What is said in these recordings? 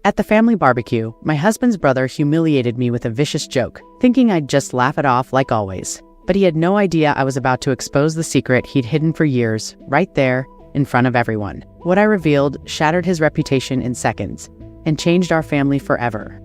At the family barbecue, my husband's brother humiliated me with a vicious joke, thinking I'd just laugh it off like always. But he had no idea I was about to expose the secret he'd hidden for years, right there, in front of everyone. What I revealed shattered his reputation in seconds, and changed our family forever.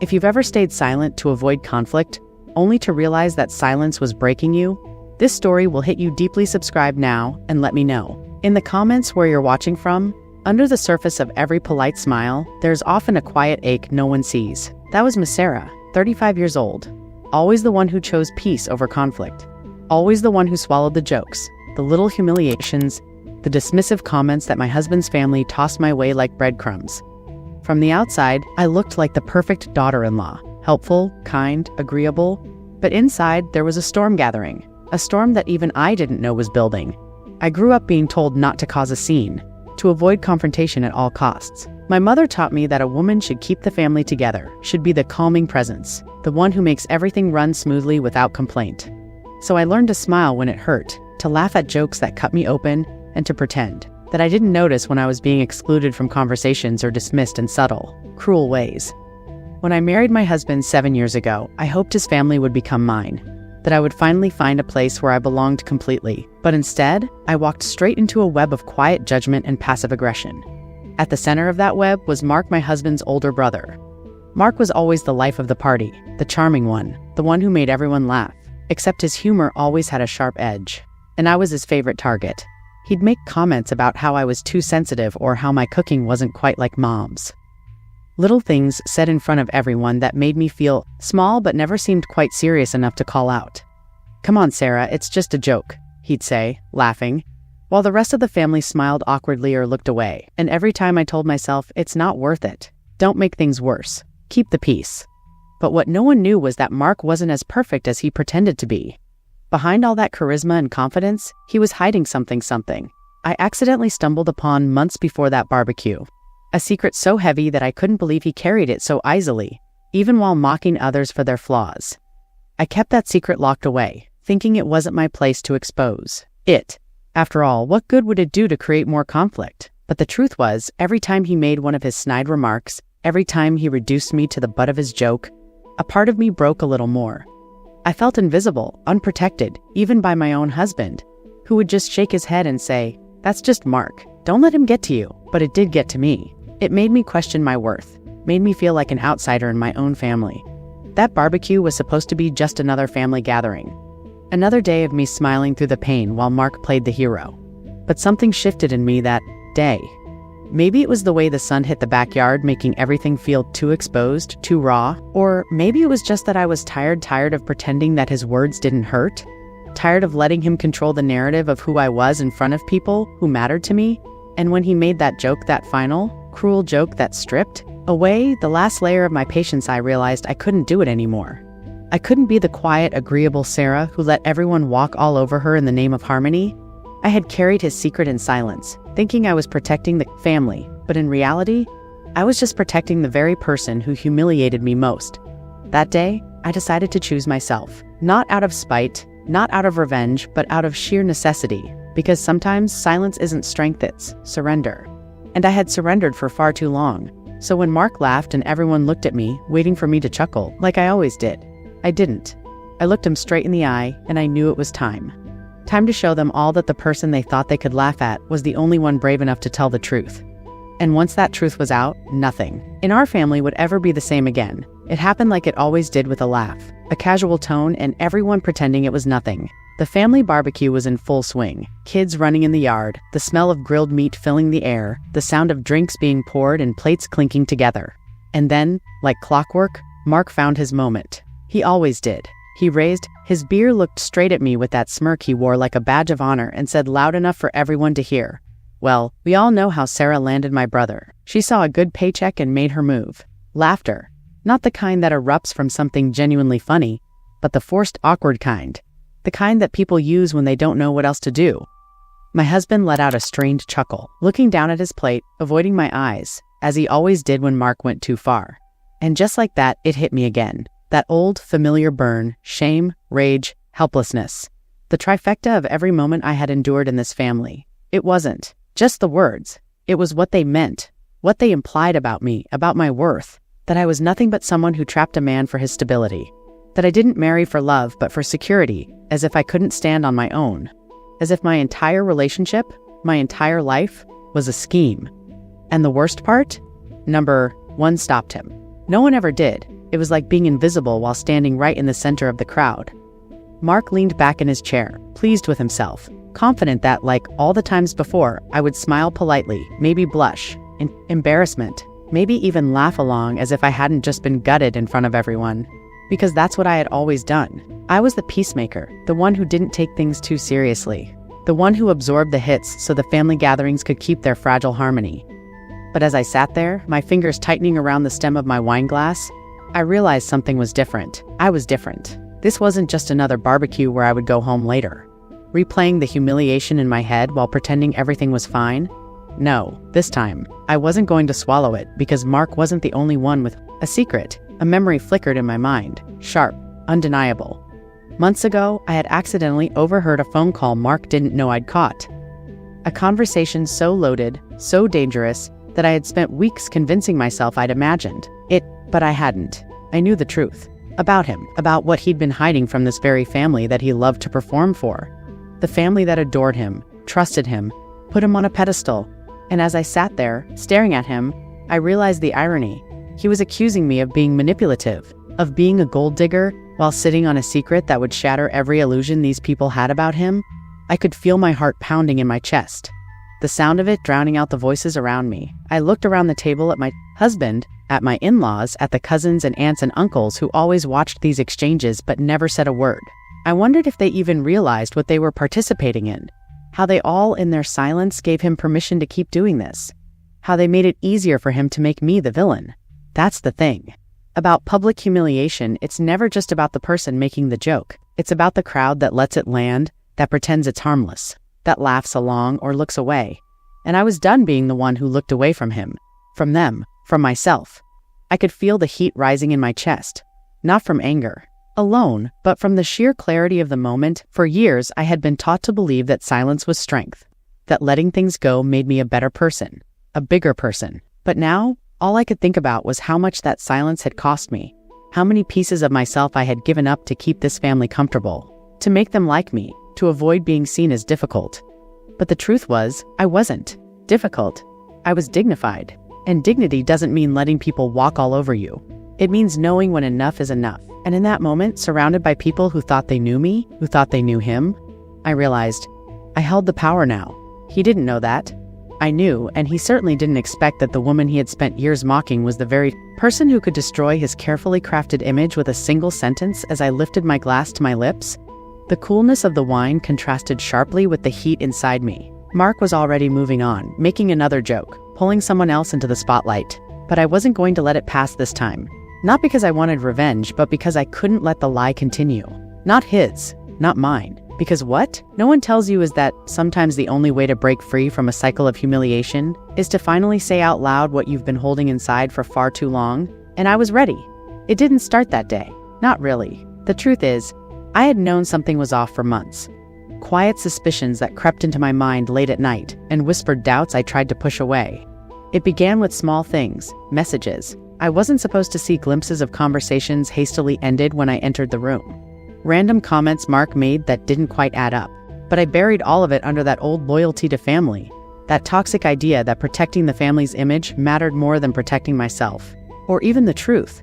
If you've ever stayed silent to avoid conflict, only to realize that silence was breaking you, this story will hit you deeply. Subscribe now and let me know. In the comments where you're watching from, under the surface of every polite smile, there's often a quiet ache no one sees. That was Miss Sarah, 35 years old. Always the one who chose peace over conflict. Always the one who swallowed the jokes, the little humiliations, the dismissive comments that my husband's family tossed my way like breadcrumbs. From the outside, I looked like the perfect daughter-in-law, helpful, kind, agreeable, but inside there was a storm gathering, a storm that even I didn't know was building. I grew up being told not to cause a scene, to avoid confrontation at all costs. My mother taught me that a woman should keep the family together, should be the calming presence, the one who makes everything run smoothly without complaint. So I learned to smile when it hurt, to laugh at jokes that cut me open, and to pretend that I didn't notice when I was being excluded from conversations or dismissed in subtle, cruel ways. When I married my husband 7 years ago, I hoped his family would become mine, that I would finally find a place where I belonged completely. But instead, I walked straight into a web of quiet judgment and passive aggression. At the center of that web was Mark, my husband's older brother. Mark was always the life of the party, the charming one, the one who made everyone laugh, except his humor always had a sharp edge, and I was his favorite target. He'd make comments about how I was too sensitive or how my cooking wasn't quite like Mom's. Little things said in front of everyone that made me feel small but never seemed quite serious enough to call out. "Come on, Sarah, it's just a joke," he'd say, laughing, while the rest of the family smiled awkwardly or looked away. And every time I told myself, it's not worth it. Don't make things worse. Keep the peace. But what no one knew was that Mark wasn't as perfect as he pretended to be. Behind all that charisma and confidence, he was hiding something. I accidentally stumbled upon months before that barbecue. A secret so heavy that I couldn't believe he carried it so easily, even while mocking others for their flaws. I kept that secret locked away, thinking it wasn't my place to expose it. After all, what good would it do to create more conflict? But the truth was, every time he made one of his snide remarks, every time he reduced me to the butt of his joke, a part of me broke a little more. I felt invisible, unprotected, even by my own husband, who would just shake his head and say, "That's just Mark. Don't let him get to you." But it did get to me. It made me question my worth, made me feel like an outsider in my own family. That barbecue was supposed to be just another family gathering. Another day of me smiling through the pain while Mark played the hero. But something shifted in me that day. Maybe it was the way the sun hit the backyard, making everything feel too exposed, too raw. Or maybe it was just that I was tired of pretending that his words didn't hurt. Tired of letting him control the narrative of who I was in front of people who mattered to me. And when he made that joke, that final, cruel joke that stripped away the last layer of my patience, I realized I couldn't do it anymore. I couldn't be the quiet, agreeable Sarah who let everyone walk all over her in the name of harmony. I had carried his secret in silence, thinking I was protecting the family, but in reality, I was just protecting the very person who humiliated me most. That day, I decided to choose myself, not out of spite, not out of revenge, but out of sheer necessity, because sometimes silence isn't strength, it's surrender. And I had surrendered for far too long. So when Mark laughed and everyone looked at me, waiting for me to chuckle, like I always did, I didn't. I looked him straight in the eye, and I knew it was time. Time to show them all that the person they thought they could laugh at was the only one brave enough to tell the truth. And once that truth was out, nothing in our family would ever be the same again. It happened like it always did, with a laugh, a casual tone, and everyone pretending it was nothing. The family barbecue was in full swing. Kids running in the yard, the smell of grilled meat filling the air, the sound of drinks being poured and plates clinking together. And then, like clockwork, Mark found his moment. He always did. He raised his beer, looked straight at me with that smirk he wore like a badge of honor, and said loud enough for everyone to hear, "Well, we all know how Sarah landed my brother. She saw a good paycheck and made her move." Laughter. Not the kind that erupts from something genuinely funny, but the forced, awkward kind. The kind that people use when they don't know what else to do. My husband let out a strained chuckle, looking down at his plate, avoiding my eyes, as he always did when Mark went too far. And just like that, it hit me again. That old, familiar burn, shame, rage, helplessness. The trifecta of every moment I had endured in this family. It wasn't just the words. It was what they meant. what they implied about me, about my worth, that I was nothing but someone who trapped a man for his stability, that I didn't marry for love but for security, as if I couldn't stand on my own, as if my entire relationship, my entire life, was a scheme. And the worst part? Number 1 stopped him. No one ever did. It was like being invisible while standing right in the center of the crowd. Mark leaned back in his chair, pleased with himself, confident that, like all the times before, I would smile politely, maybe blush, in embarrassment, maybe even laugh along as if I hadn't just been gutted in front of everyone. Because that's what I had always done. I was the peacemaker, the one who didn't take things too seriously, the one who absorbed the hits so the family gatherings could keep their fragile harmony. But as I sat there, my fingers tightening around the stem of my wine glass, I realized something was different. I was different. This wasn't just another barbecue where I would go home later, replaying the humiliation in my head while pretending everything was fine. No, this time, I wasn't going to swallow it because Mark wasn't the only one with a secret. A memory flickered in my mind, sharp, undeniable. Months ago, I had accidentally overheard a phone call Mark didn't know I'd caught. A conversation so loaded, so dangerous, that I had spent weeks convincing myself I'd imagined it, but I hadn't. I knew the truth. About him, about what he'd been hiding from this very family that he loved to perform for. The family that adored him, trusted him, put him on a pedestal. And as I sat there, staring at him, I realized the irony. He was accusing me of being manipulative, of being a gold digger, while sitting on a secret that would shatter every illusion these people had about him. I could feel my heart pounding in my chest, the sound of it drowning out the voices around me. I looked around the table at my husband, at my in-laws, at the cousins and aunts and uncles who always watched these exchanges but never said a word. I wondered if they even realized what they were participating in, how they all, in their silence, gave him permission to keep doing this, how they made it easier for him to make me the villain. That's the thing. About public humiliation, it's never just about the person making the joke. It's about the crowd that lets it land, that pretends it's harmless, that laughs along or looks away. And I was done being the one who looked away from him, from them, from myself. I could feel the heat rising in my chest, not from anger alone, but from the sheer clarity of the moment. For years, I had been taught to believe that silence was strength, that letting things go made me a better person, a bigger person. But now, all I could think about was how much that silence had cost me, how many pieces of myself I had given up to keep this family comfortable, to make them like me, to avoid being seen as difficult. But the truth was, I wasn't difficult. I was dignified. And dignity doesn't mean letting people walk all over you. It means knowing when enough is enough. And in that moment, surrounded by people who thought they knew me, who thought they knew him, I realized I held the power now. He didn't know that. I knew, and he certainly didn't expect that the woman he had spent years mocking was the very person who could destroy his carefully crafted image with a single sentence. As I lifted my glass to my lips, the coolness of the wine contrasted sharply with the heat inside me. Mark was already moving on, making another joke, pulling someone else into the spotlight. But I wasn't going to let it pass this time. Not because I wanted revenge, but because I couldn't let the lie continue. Not his, not mine. Because what no one tells you is that sometimes the only way to break free from a cycle of humiliation is to finally say out loud what you've been holding inside for far too long. And I was ready. It didn't start that day. Not really. The truth is, I had known something was off for months. Quiet suspicions that crept into my mind late at night and whispered doubts I tried to push away. It began with small things, messages. I wasn't supposed to see glimpses of conversations hastily ended when I entered the room. Random comments Mark made that didn't quite add up. But I buried all of it under that old loyalty to family, that toxic idea that protecting the family's image mattered more than protecting myself, or even the truth.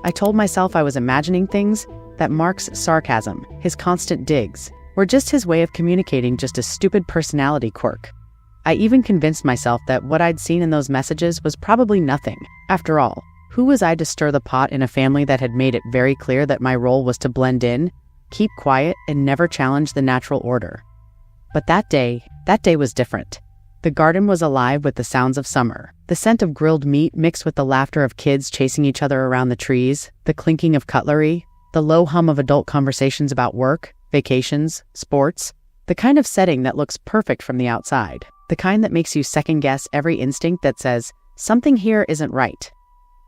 I told myself I was imagining things, that Mark's sarcasm, his constant digs, were just his way of communicating just a stupid personality quirk. I even convinced myself that what I'd seen in those messages was probably nothing. After all, who was I to stir the pot in a family that had made it very clear that my role was to blend in, keep quiet, and never challenge the natural order? But that day was different. The garden was alive with the sounds of summer, the scent of grilled meat mixed with the laughter of kids chasing each other around the trees, the clinking of cutlery, the low hum of adult conversations about work, vacations, sports, the kind of setting that looks perfect from the outside, the kind that makes you second-guess every instinct that says, something here isn't right.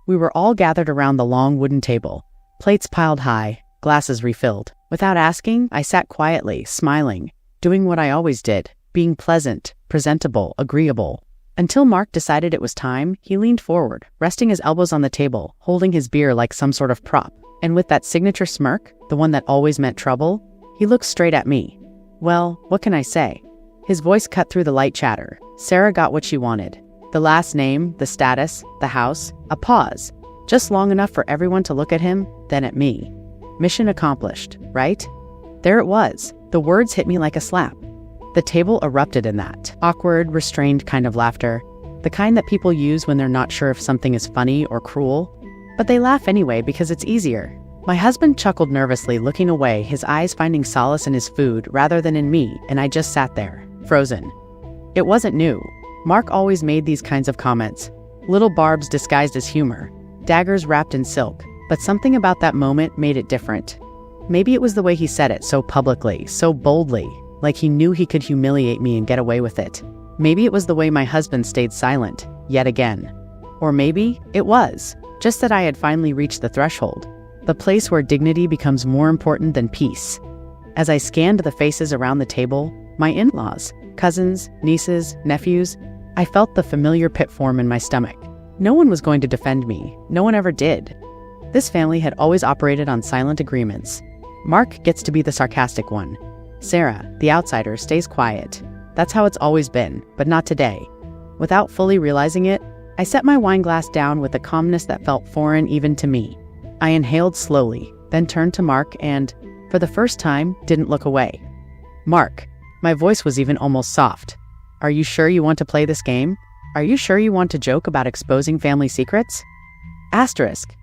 We were all gathered around the long wooden table, plates piled high, glasses refilled. Without asking, I sat quietly, smiling, doing what I always did, being pleasant, presentable, agreeable. Until Mark decided it was time, he leaned forward, resting his elbows on the table, holding his beer like some sort of prop. And with that signature smirk, the one that always meant trouble, he looked straight at me. Well, what can I say? His voice cut through the light chatter. Sarah got what she wanted. The last name, the status, the house, a pause. Just long enough for everyone to look at him, then at me. Mission accomplished, right? There it was. The words hit me like a slap. The table erupted in that awkward, restrained kind of laughter. The kind that people use when they're not sure if something is funny or cruel. But they laugh anyway because it's easier. My husband chuckled nervously, looking away, his eyes finding solace in his food rather than in me, and I just sat there, frozen. It wasn't new. Mark always made these kinds of comments. Little barbs disguised as humor. Daggers wrapped in silk. But something about that moment made it different. Maybe it was the way he said it so publicly, so boldly, like he knew he could humiliate me and get away with it. Maybe it was the way my husband stayed silent, yet again. Or maybe it was, just that I had finally reached the threshold, the place where dignity becomes more important than peace. As I scanned the faces around the table, my in-laws, cousins, nieces, nephews, I felt the familiar pit form in my stomach. No one was going to defend me. No one ever did. This family had always operated on silent agreements. Mark gets to be the sarcastic one. Sarah, the outsider, stays quiet. That's how it's always been, but not today. Without fully realizing it, I set my wine glass down with a calmness that felt foreign even to me. I inhaled slowly, then turned to Mark and, for the first time, didn't look away. Mark, my voice was even almost soft. Are you sure you want to play this game? Are you sure you want to joke about exposing family secrets? Asterisk.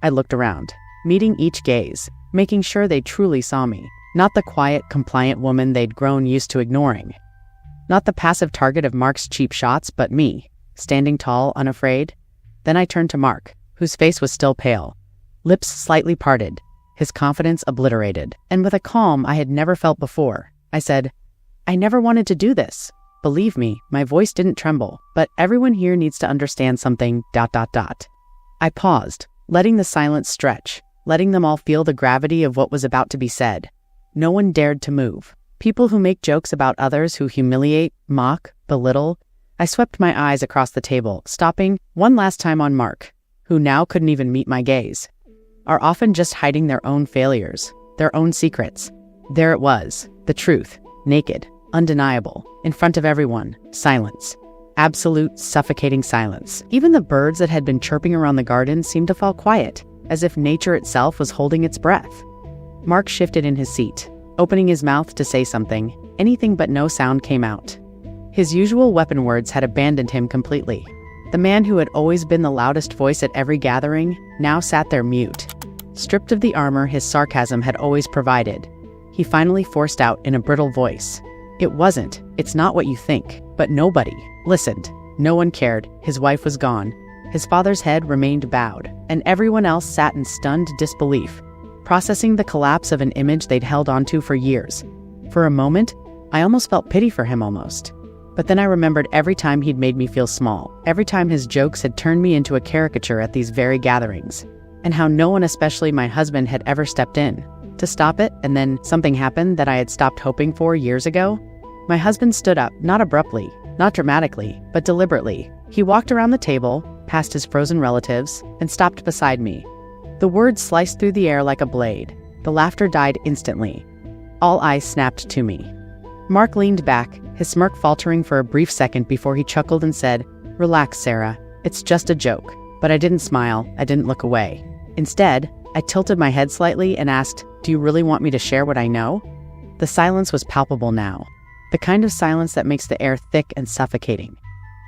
I looked around, meeting each gaze, making sure they truly saw me, not the quiet, compliant woman they'd grown used to ignoring. Not the passive target of Mark's cheap shots, but me, standing tall, unafraid. Then I turned to Mark, whose face was still pale, lips slightly parted, his confidence obliterated, and with a calm I had never felt before, I said, I never wanted to do this. Believe me, my voice didn't tremble, but everyone here needs to understand something, ... I paused, letting the silence stretch, letting them all feel the gravity of what was about to be said. No one dared to move. People who make jokes about others, who humiliate, mock, belittle. I swept my eyes across the table, stopping one last time on Mark, who now couldn't even meet my gaze, are often just hiding their own failures, their own secrets. There it was, the truth, naked, undeniable, in front of everyone, silence. Absolute, suffocating silence. Even the birds that had been chirping around the garden seemed to fall quiet, as if nature itself was holding its breath. Mark shifted in his seat, opening his mouth to say something. Anything but no sound came out. His usual weapon words had abandoned him completely. The man who had always been the loudest voice at every gathering now sat there mute, stripped of the armor his sarcasm had always provided. He finally forced out in a brittle voice, It's not what you think. But nobody listened. No one cared. His wife was gone. His father's head remained bowed, and everyone else sat in stunned disbelief, processing the collapse of an image they'd held onto for years. For a moment, I almost felt pity for him almost. But then I remembered every time he'd made me feel small, every time his jokes had turned me into a caricature at these very gatherings, and how no one, especially my husband, had ever stepped in to stop it, and then something happened that I had stopped hoping for years ago. My husband stood up, not abruptly, not dramatically, but deliberately. He walked around the table, past his frozen relatives, and stopped beside me. The words sliced through the air like a blade. The laughter died instantly. All eyes snapped to me. Mark leaned back, his smirk faltering for a brief second before he chuckled and said, Relax, Sarah. It's just a joke. But I didn't smile. I didn't look away. Instead, I tilted my head slightly and asked, Do you really want me to share what I know? The silence was palpable now. The kind of silence that makes the air thick and suffocating.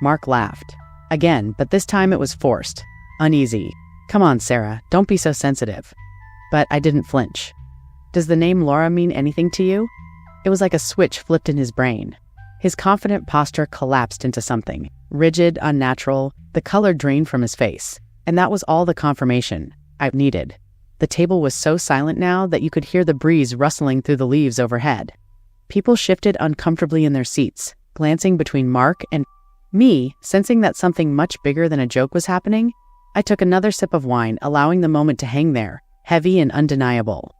Mark laughed. Again, but this time it was forced. Uneasy. Come on, Sarah, don't be so sensitive. But I didn't flinch. Does the name Laura mean anything to you? It was like a switch flipped in his brain. His confident posture collapsed into something. Rigid, unnatural, the color drained from his face. And that was all the confirmation I needed. The table was so silent now that you could hear the breeze rustling through the leaves overhead. People shifted uncomfortably in their seats, glancing between Mark and me, sensing that something much bigger than a joke was happening. I took another sip of wine, allowing the moment to hang there, heavy and undeniable.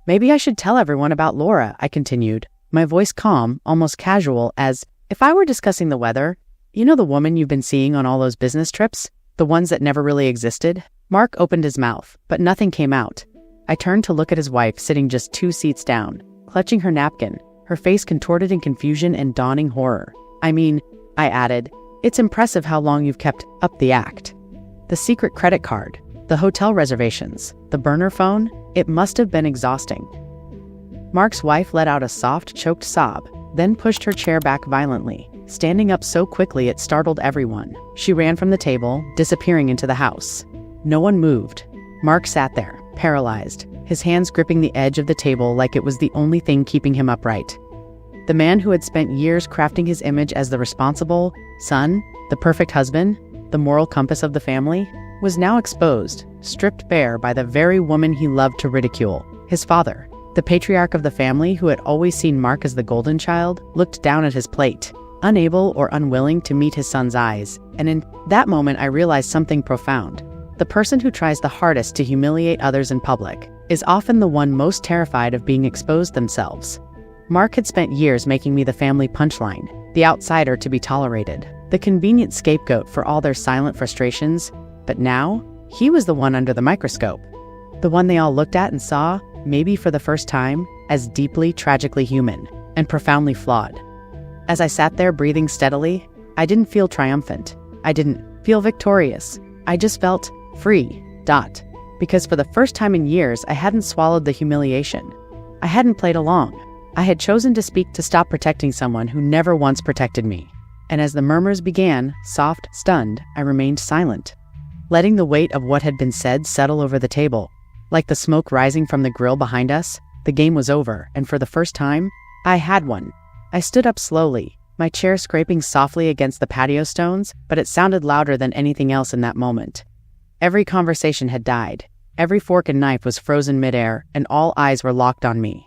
Maybe I should tell everyone about Laura, I continued, my voice calm, almost casual, as if I were discussing the weather. You know the woman you've been seeing on all those business trips? The ones that never really existed? Mark opened his mouth, but nothing came out. I turned to look at his wife sitting just 2 seats down, clutching her napkin, her face contorted in confusion and dawning horror. I mean, I added, it's impressive how long you've kept up the act. The secret credit card, the hotel reservations, the burner phone, it must have been exhausting. Mark's wife let out a soft, choked sob, then pushed her chair back violently, standing up so quickly it startled everyone. She ran from the table, disappearing into the house. No one moved. Mark sat there, paralyzed, his hands gripping the edge of the table like it was the only thing keeping him upright. The man who had spent years crafting his image as the responsible son, the perfect husband, the moral compass of the family, was now exposed, stripped bare by the very woman he loved to ridicule, his father. The patriarch of the family, who had always seen Mark as the golden child, looked down at his plate, unable or unwilling to meet his son's eyes, and in that moment I realized something profound. The person who tries the hardest to humiliate others in public is often the one most terrified of being exposed themselves. Mark had spent years making me the family punchline, the outsider to be tolerated, the convenient scapegoat for all their silent frustrations, but now, he was the one under the microscope, the one they all looked at and saw, maybe for the first time, as deeply, tragically human, and profoundly flawed. As I sat there breathing steadily, I didn't feel triumphant. I didn't feel victorious. I just felt free. Because for the first time in years, I hadn't swallowed the humiliation. I hadn't played along. I had chosen to speak to stop protecting someone who never once protected me. And as the murmurs began, soft, stunned, I remained silent, letting the weight of what had been said settle over the table. Like the smoke rising from the grill behind us, the game was over, and for the first time, I had one. I stood up slowly, my chair scraping softly against the patio stones, but it sounded louder than anything else in that moment. Every conversation had died. Every fork and knife was frozen midair, and all eyes were locked on me.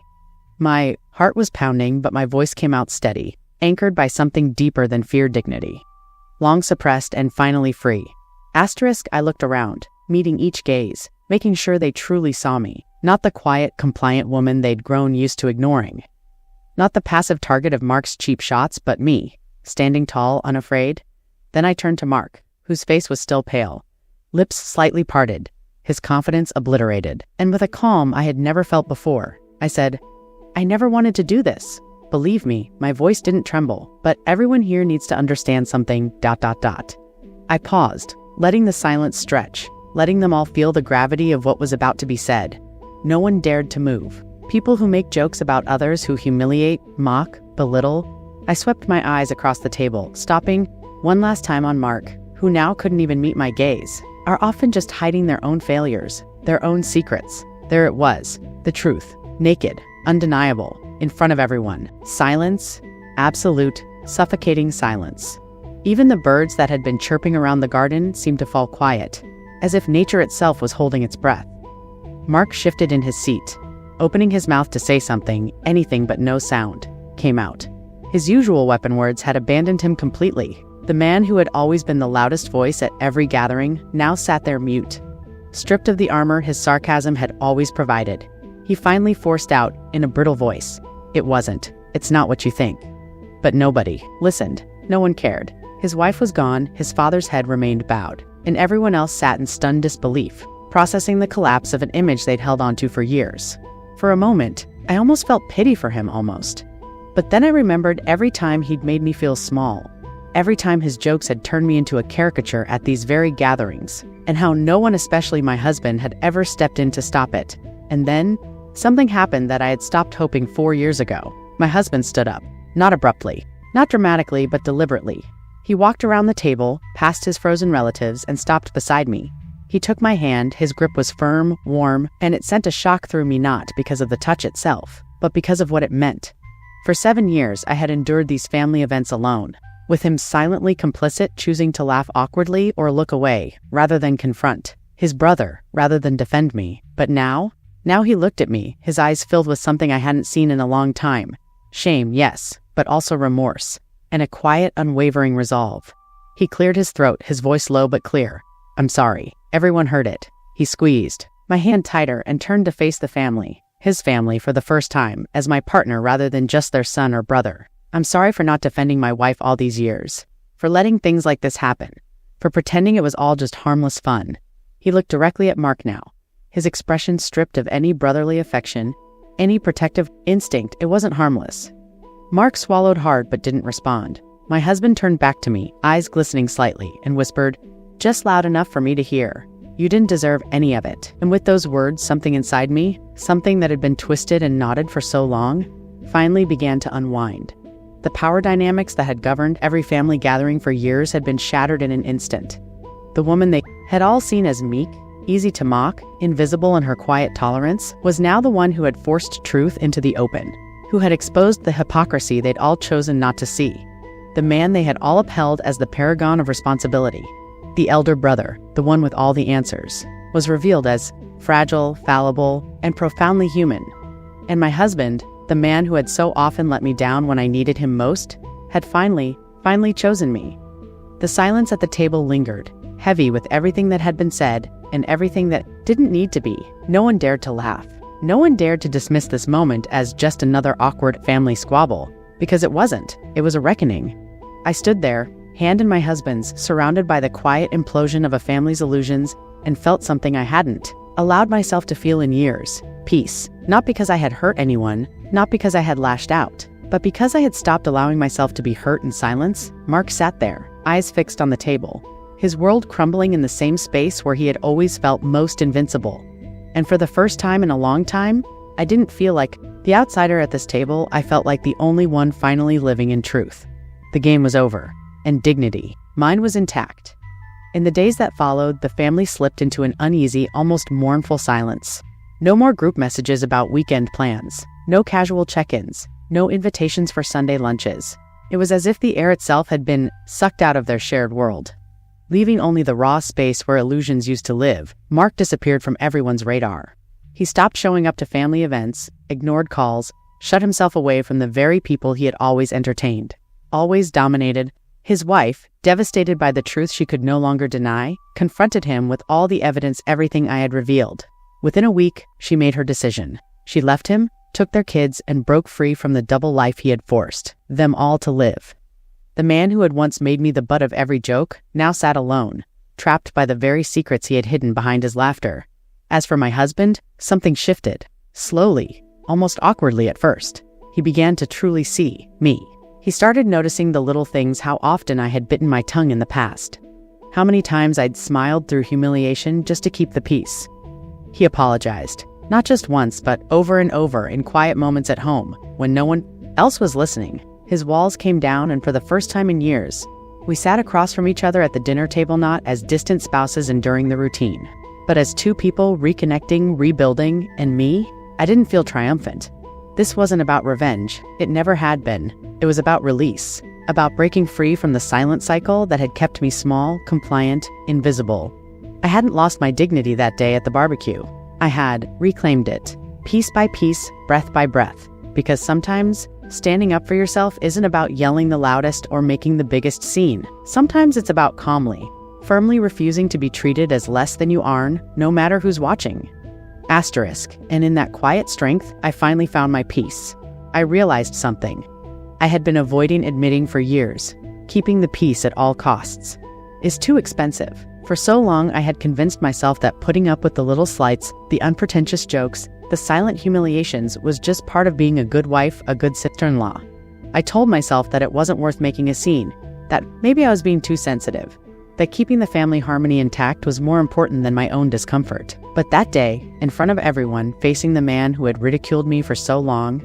My heart was pounding, but my voice came out steady, anchored by something deeper than fear dignity. Long suppressed and finally free. I looked around, meeting each gaze, making sure they truly saw me, not the quiet, compliant woman they'd grown used to ignoring. Not the passive target of Mark's cheap shots, but me, standing tall, unafraid. Then I turned to Mark, whose face was still pale, lips slightly parted, his confidence obliterated, and with a calm I had never felt before, I said, I never wanted to do this. Believe me, my voice didn't tremble, but everyone here needs to understand something, ... I paused, letting the silence stretch, letting them all feel the gravity of what was about to be said. No one dared to move. People who make jokes about others, who humiliate, mock, belittle. I swept my eyes across the table, stopping one last time on Mark, who now couldn't even meet my gaze, are often just hiding their own failures, their own secrets. There it was, the truth, naked, undeniable, in front of everyone. Silence, absolute, suffocating silence. Even the birds that had been chirping around the garden seemed to fall quiet, as if nature itself was holding its breath. Mark shifted in his seat, opening his mouth to say something, anything but no sound came out. His usual weapon words had abandoned him completely. The man who had always been the loudest voice at every gathering now sat there mute, stripped of the armor his sarcasm had always provided. He finally forced out, in a brittle voice, It's not what you think. But nobody listened. No one cared. His wife was gone, his father's head remained bowed, and everyone else sat in stunned disbelief, processing the collapse of an image they'd held onto for years. For a moment, I almost felt pity for him, But then I remembered every time he'd made me feel small, every time his jokes had turned me into a caricature at these very gatherings, and how no one, especially my husband, had ever stepped in to stop it. And then, something happened that I had stopped hoping 4 years ago. My husband stood up, not abruptly, not dramatically, but deliberately. He walked around the table, past his frozen relatives, and stopped beside me. He took my hand, his grip was firm, warm, and it sent a shock through me, not because of the touch itself, but because of what it meant. For 7 years, I had endured these family events alone, with him silently complicit, choosing to laugh awkwardly or look away, rather than confront. His brother, rather than defend me. But now he looked at me, his eyes filled with something I hadn't seen in a long time. Shame, yes, but also remorse, and a quiet, unwavering resolve. He cleared his throat, his voice low but clear. I'm sorry. Everyone heard it. He squeezed my hand tighter and turned to face the family, his family for the first time, as my partner rather than just their son or brother. I'm sorry for not defending my wife all these years. for letting things like this happen, for pretending it was all just harmless fun. He looked directly at Mark now, his expression stripped of any brotherly affection, any protective instinct. It wasn't harmless. Mark swallowed hard but didn't respond. My husband turned back to me, eyes glistening slightly, and whispered, just loud enough for me to hear, "You didn't deserve any of it." And with those words, something inside me, something that had been twisted and knotted for so long, finally began to unwind. The power dynamics that had governed every family gathering for years had been shattered in an instant. The woman they had all seen as meek, easy to mock, invisible in her quiet tolerance, was now the one who had forced truth into the open, who had exposed the hypocrisy they'd all chosen not to see. The man they had all upheld as the paragon of responsibility, the elder brother, the one with all the answers, was revealed as fragile, fallible, and profoundly human. And my husband, the man who had so often let me down when I needed him most, had finally chosen me. The silence at the table lingered, heavy with everything that had been said and everything that didn't need to be. No one dared to laugh. No one dared to dismiss this moment as just another awkward family squabble, because it wasn't. It was a reckoning. I stood there, hand in my husband's, surrounded by the quiet implosion of a family's illusions, and felt something I hadn't allowed myself to feel in years. Peace. Not because I had hurt anyone, not because I had lashed out, but because I had stopped allowing myself to be hurt in silence. Mark sat there, eyes fixed on the table, his world crumbling in the same space where he had always felt most invincible. And for the first time in a long time, I didn't feel like the outsider at this table. I felt like the only one finally living in truth. The game was over, and dignity, mine, was intact. In the days that followed, the family slipped into an uneasy, almost mournful silence. No more group messages about weekend plans, no casual check-ins, no invitations for Sunday lunches. It was as if the air itself had been sucked out of their shared world. Leaving only the raw space where illusions used to live, Mark disappeared from everyone's radar. He stopped showing up to family events, ignored calls, shut himself away from the very people he had always entertained, always dominated. His wife, devastated by the truth she could no longer deny, confronted him with all the evidence, everything I had revealed. Within a week, she made her decision. She left him, took their kids, and broke free from the double life he had forced them all to live. The man who had once made me the butt of every joke now sat alone, trapped by the very secrets he had hidden behind his laughter. As for my husband, something shifted. Slowly, almost awkwardly at first, he began to truly see me. He started noticing the little things, how often I had bitten my tongue in the past, how many times I'd smiled through humiliation just to keep the peace. He apologized, not just once, but over and over in quiet moments at home, when no one else was listening. His walls came down, and for the first time in years, we sat across from each other at the dinner table, not as distant spouses enduring the routine, but as two people reconnecting, rebuilding. And me, I didn't feel triumphant. This wasn't about revenge. It never had been. It was about release, about breaking free from the silent cycle that had kept me small, compliant, invisible. I hadn't lost my dignity that day at the barbecue. I had reclaimed it, piece by piece, breath by breath, because sometimes standing up for yourself isn't about yelling the loudest or making the biggest scene. Sometimes it's about calmly, firmly refusing to be treated as less than you are, no matter who's watching. And in that quiet strength, I finally found my peace. I realized something I had been avoiding admitting for years. Keeping the peace at all costs is too expensive. For so long, I had convinced myself that putting up with the little slights, the unpretentious jokes, the silent humiliations was just part of being a good wife, a good sister-in-law. I told myself that it wasn't worth making a scene, that maybe I was being too sensitive, that keeping the family harmony intact was more important than my own discomfort. But that day, in front of everyone, facing the man who had ridiculed me for so long,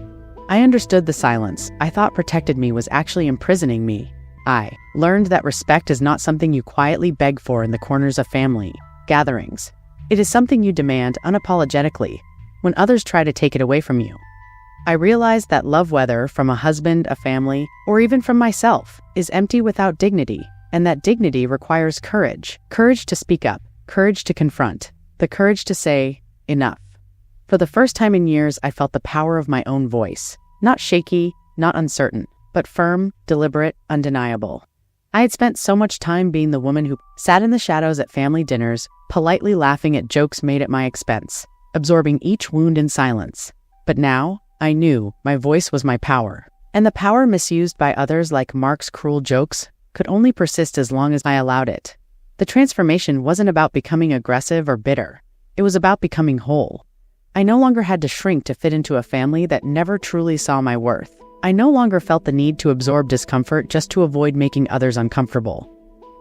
I understood the silence I thought protected me was actually imprisoning me. I learned that respect is not something you quietly beg for in the corners of family gatherings. It is something you demand unapologetically when others try to take it away from you. I realized that love, whether from a husband, a family, or even from myself, is empty without dignity, and that dignity requires courage. Courage to speak up, courage to confront, the courage to say, enough. For the first time in years, I felt the power of my own voice. Not shaky, not uncertain, but firm, deliberate, undeniable. I had spent so much time being the woman who sat in the shadows at family dinners, politely laughing at jokes made at my expense, absorbing each wound in silence. But now, I knew my voice was my power. And the power misused by others, like Mark's cruel jokes, could only persist as long as I allowed it. The transformation wasn't about becoming aggressive or bitter. It was about becoming whole. I no longer had to shrink to fit into a family that never truly saw my worth. I no longer felt the need to absorb discomfort just to avoid making others uncomfortable.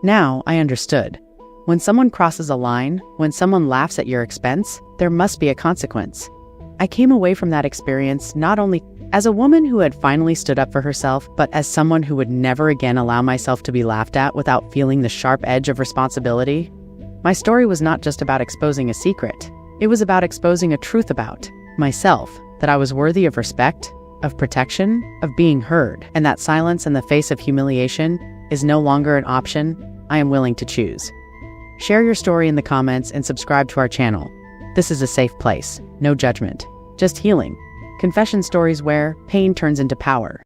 Now, I understood. When someone crosses a line, when someone laughs at your expense, there must be a consequence. I came away from that experience not only as a woman who had finally stood up for herself, but as someone who would never again allow myself to be laughed at without feeling the sharp edge of responsibility. My story was not just about exposing a secret. It was about exposing a truth about myself, that I was worthy of respect, of protection, of being heard, and that silence in the face of humiliation is no longer an option I am willing to choose. Share your story in the comments and subscribe to our channel. This is a safe place, no judgment, just healing. Confession stories where pain turns into power.